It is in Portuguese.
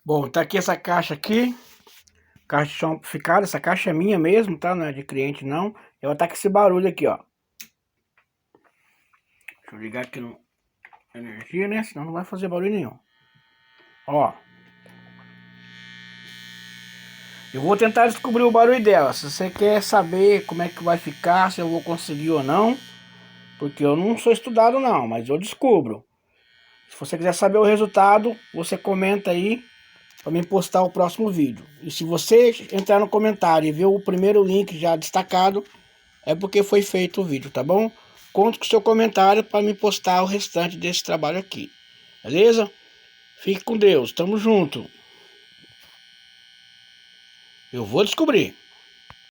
Bom, tá aqui essa caixa aqui, caixa de som amplificada. Essa caixa é minha mesmo, tá? Não é de cliente não. Ela tá com esse barulho aqui, ó. Deixa eu ligar aqui no energia, né? Senão não vai fazer barulho nenhum. Ó. Eu vou tentar descobrir o barulho dela. Se você quer saber como é que vai ficar, se eu vou conseguir ou não, porque eu não sou estudado não, mas eu descubro. Se você quiser saber o resultado, você comenta aí para mim postar o próximo vídeo. E se você entrar no comentário e ver o primeiro link já destacado, é porque foi feito o vídeo, tá bom? Conto com o seu comentário para me postar o restante desse trabalho aqui. Beleza? Fique com Deus, tamo junto. Eu vou descobrir.